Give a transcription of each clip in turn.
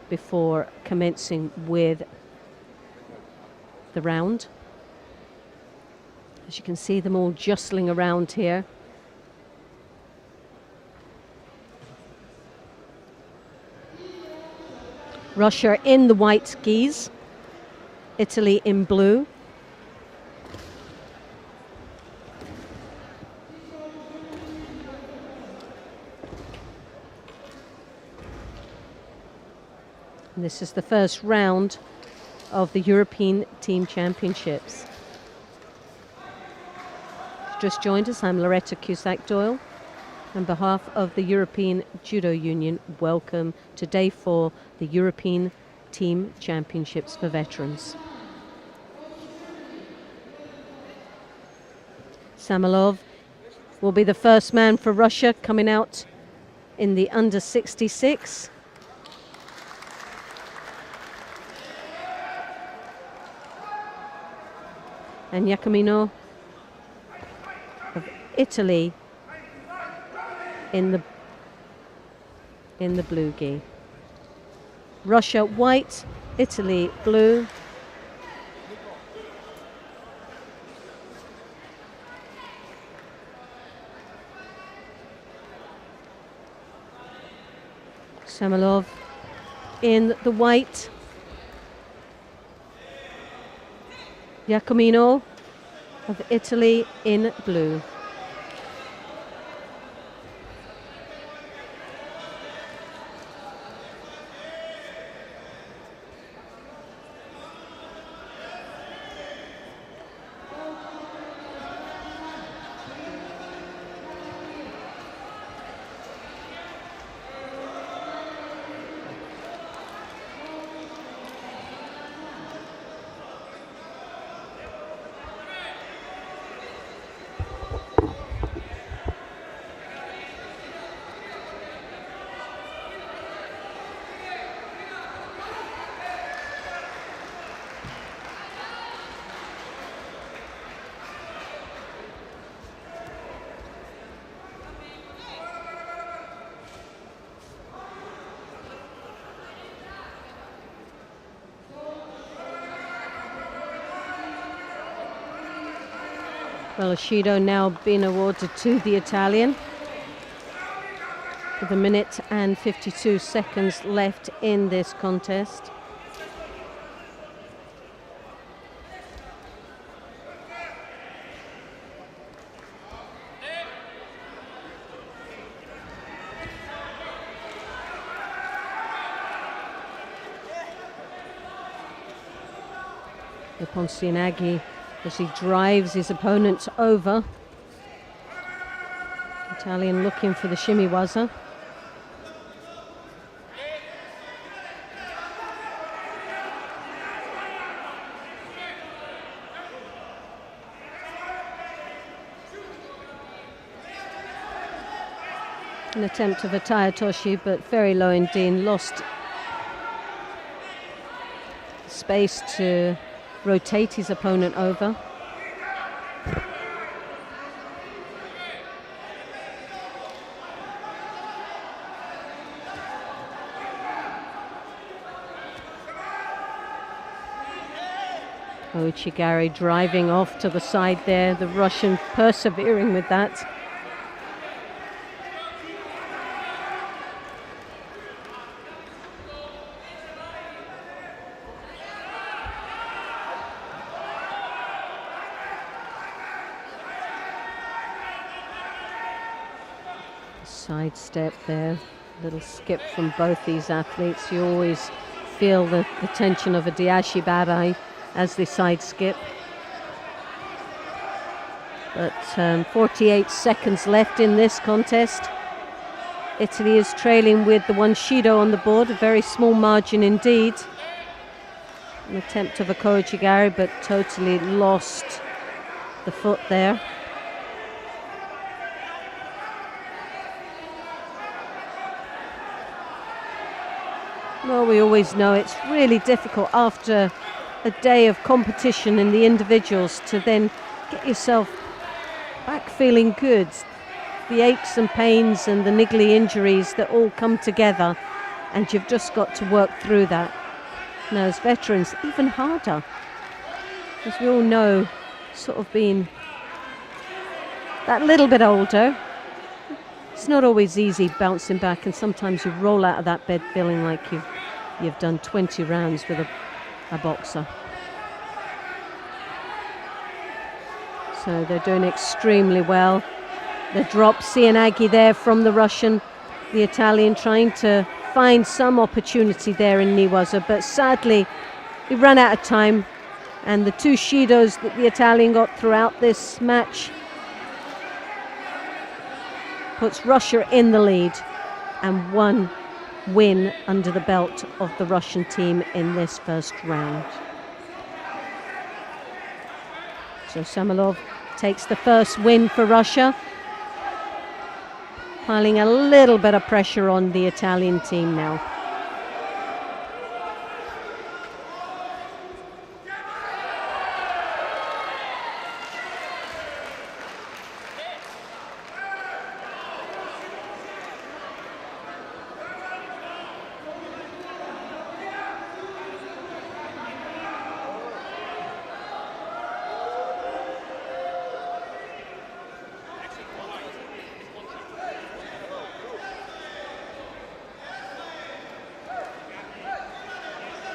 before commencing with the round. As you can see them all jostling around here. Russia in the white skis, Italy in blue. And this is the first round of the European Team Championships. Just joined us, I'm Loretta Cusack-Doyle. On behalf of the European Judo Union, welcome to Day 4, the European Team Championships for Veterans. Samalov will be the first man for Russia coming out in the under 66. And Iacomino of Italy in the blue gi. Russia white, Italy blue. Samalov in the white. Iacomino of Italy in blue. Well, Judo now being awarded to the Italian. With a minute and 52 seconds left in this contest. Ponsianagi, as he drives his opponents over. Italian looking for the shimiwaza. An attempt of a Tayatoshi, but very low indeed. Lost space to rotate his opponent over. Uchigari driving off to the side there, the Russian persevering with that. Side step there, little skip from both these athletes. You always feel the tension of a diashibare as they side skip. But 48 seconds left in this contest. Italy is trailing with the one Judo on the board, a very small margin indeed. An attempt of a Kouchigari, but totally lost the foot there. Well, we always know it's really difficult after a day of competition in the individuals to then get yourself back feeling good. The aches and pains and the niggly injuries that all come together, and you've just got to work through that. Now, as veterans, even harder, as we all know, sort of being that little bit older, it's not always easy bouncing back, and sometimes you roll out of that bed feeling like you've done 20 rounds with a boxer. So they're doing extremely well. The drop, Cianaghi there from the Russian, the Italian trying to find some opportunity there in Niwaza, but sadly he ran out of time, and the two Shidos that the Italian got throughout this match puts Russia in the lead, and one win under the belt of the Russian team in this first round. So Samalov takes the first win for Russia, piling a little bit of pressure on the Italian team now.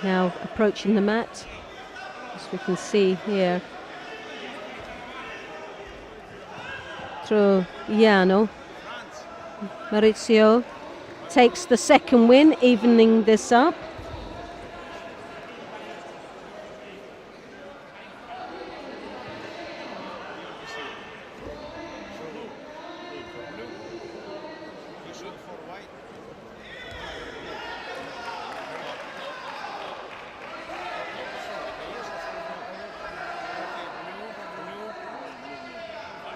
Now approaching the mat, as we can see here, Troiano. Maurizio takes the second win, evening this up.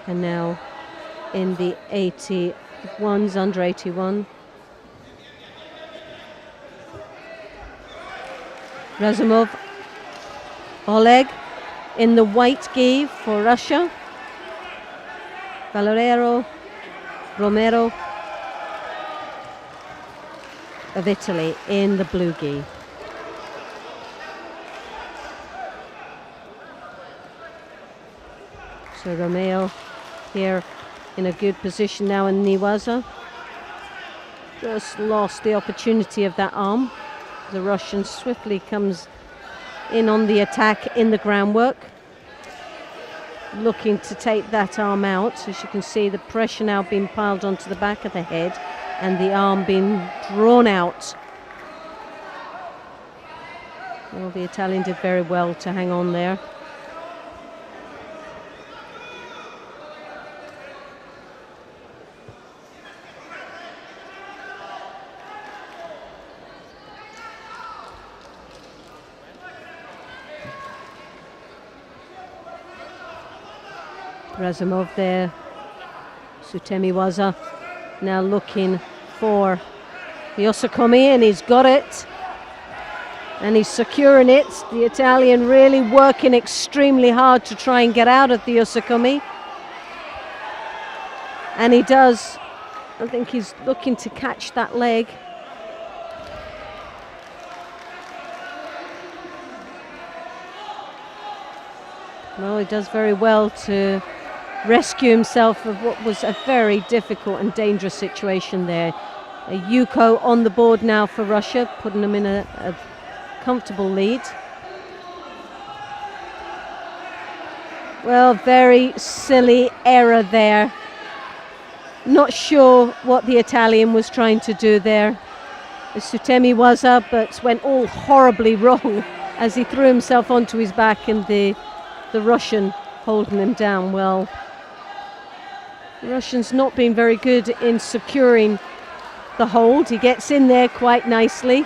And now in the 81s, under 81. Razumov, Oleg in the white gi for Russia. Valerio, Romeo of Italy in the blue gi. So Romeo here in a good position now in Niwaza. Just lost the opportunity of that arm. The Russian swiftly comes in on the attack in the groundwork, looking to take that arm out. As you can see, the pressure now being piled onto the back of the head and the arm being drawn out. Well, the Italian did very well to hang on there. Razumov there, Sutemiwaza now looking for the Iacomino, and he's got it, and he's securing it. The Italian really working extremely hard to try and get out of the Iacomino, and he does. I think he's looking to catch that leg. Well, he does very well to rescue himself of what was a very difficult and dangerous situation there. A Yuko on the board now for Russia, putting them in a comfortable lead. Well, very silly error there. Not sure what the Italian was trying to do there. Sutemiwaza, but went all horribly wrong as he threw himself onto his back, and the Russian holding him down. Well, the Russian's not been very good in securing the hold. He gets in there quite nicely.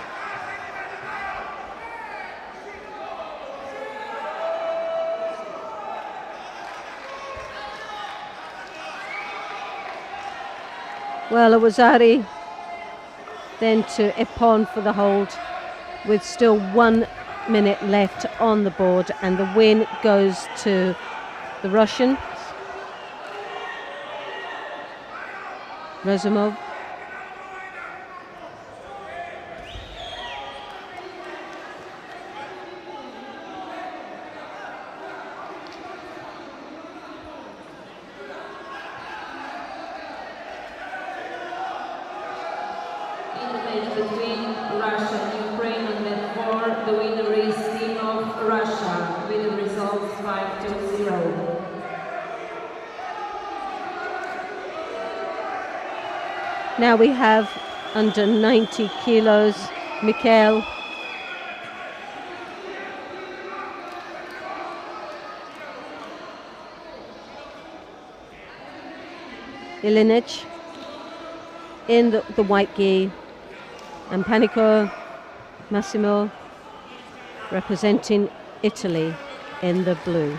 Well, it was Ari then to Epon for the hold, with still 1 minute left on the board, and the win goes to the Russian. Razumov. the winner is team of Russia with the results 5-0. Now we have under 90 kilos, Mikhail Ilinic in the white gi, and Panico Massimo representing Italy in the blue.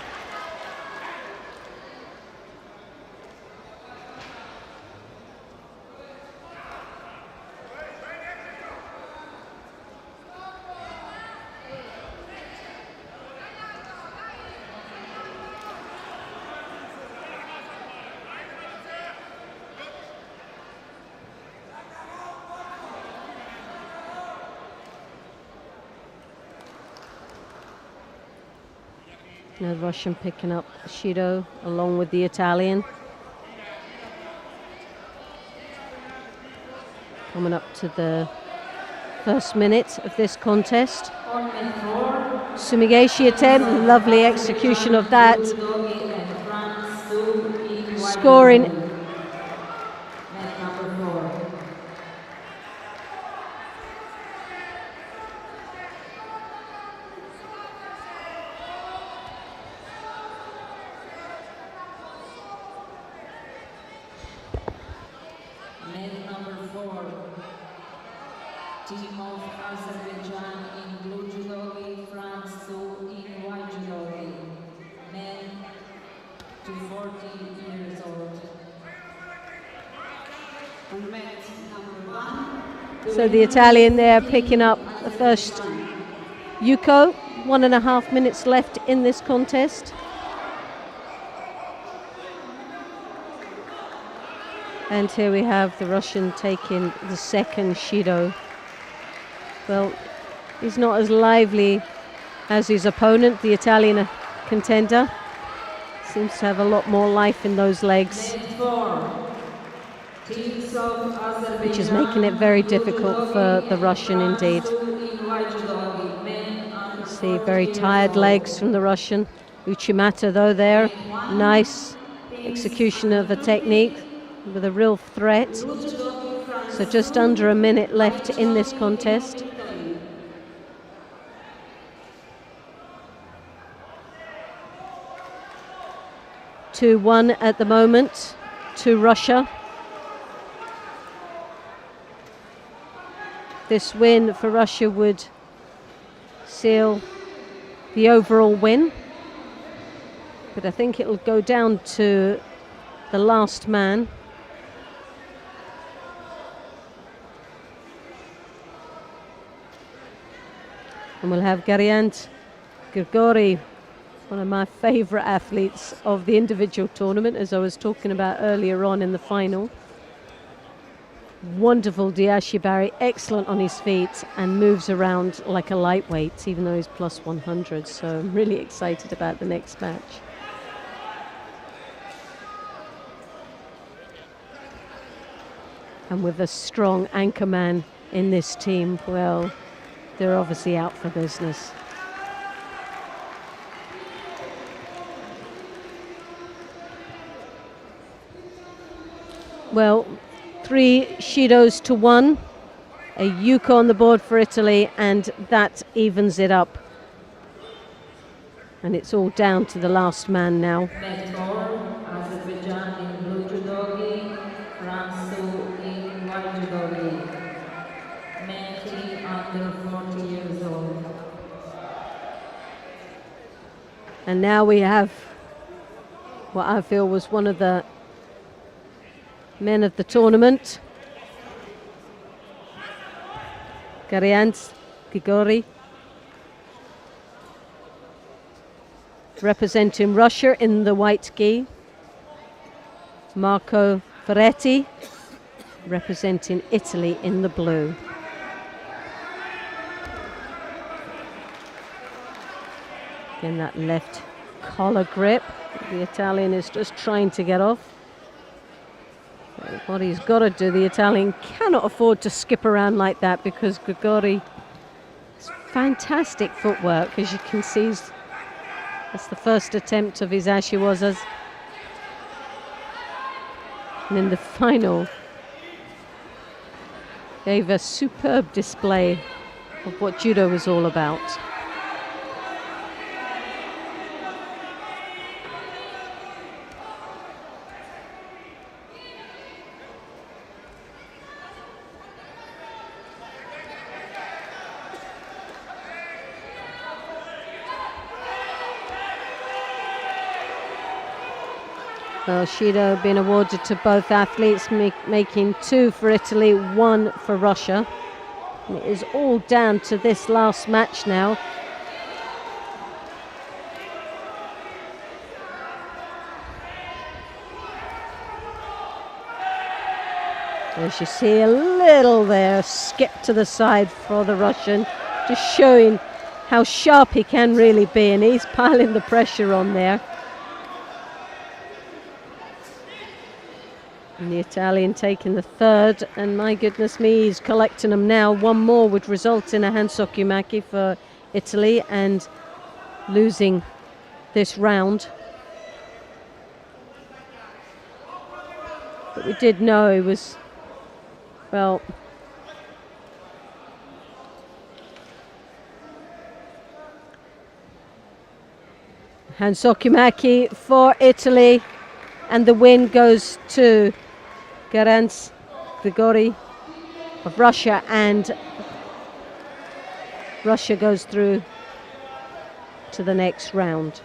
Now the Russian picking up Judo along with the Italian. Coming up to the first minute of this contest. Sumigaeshi attempt, lovely execution of that. Scoring. Team of Azerbaijan in blue judogi, France 2 in white judogi. Men to 40 years old. So the Italian there picking up the first Yuko. 1.5 minutes left in this contest. And here we have the Russian taking the second Judo. Well, he's not as lively as his opponent, the Italian contender. Seems to have a lot more life in those legs, which is making it very difficult for the Russian indeed. See, very tired legs from the Russian. Uchimata though there, nice execution of a technique with a real threat. So just under a minute left in this contest. Two 2-1 at the moment to Russia. This win for Russia would seal the overall win, but I think it'll go down to the last man. And we'll have Gariant Grigori, one of my favourite athletes of the individual tournament, as I was talking about earlier on in the final. Wonderful diashibari, excellent on his feet and moves around like a lightweight, even though he's plus 100. So I'm really excited about the next match. And with a strong anchor man in this team, well, they're obviously out for business. Well, 3 Shidos to 1, a Yuko on the board for Italy, and that evens it up. And it's all down to the last man now. Azerbaijan in blue judogi, France in white judogi. Men under 40 years old. And now we have what I feel was one of the men of the tournament, Gariant Grigori, representing Russia in the white gi. Marco Ferretti representing Italy in the blue. Again, that left collar grip. The Italian is just trying to get off. What he's got to do, the Italian cannot afford to skip around like that, because Grigori is fantastic footwork, as you can see. That's the first attempt of his ashiwazas. And in the final, gave a superb display of what judo was all about. Well, Judo being awarded to both athletes, making 2 for Italy, 1 for Russia. And it is all down to this last match now. As you see, a little there skip to the side for the Russian, just showing how sharp he can really be, and he's piling the pressure on there. And the Italian taking the third, and my goodness me, he's collecting them now. One more would result in a hansokumaki for Italy and losing this round. But we did know it was, well, hansokumaki for Italy, and the win goes to Grigori of Russia, and Russia goes through to the next round.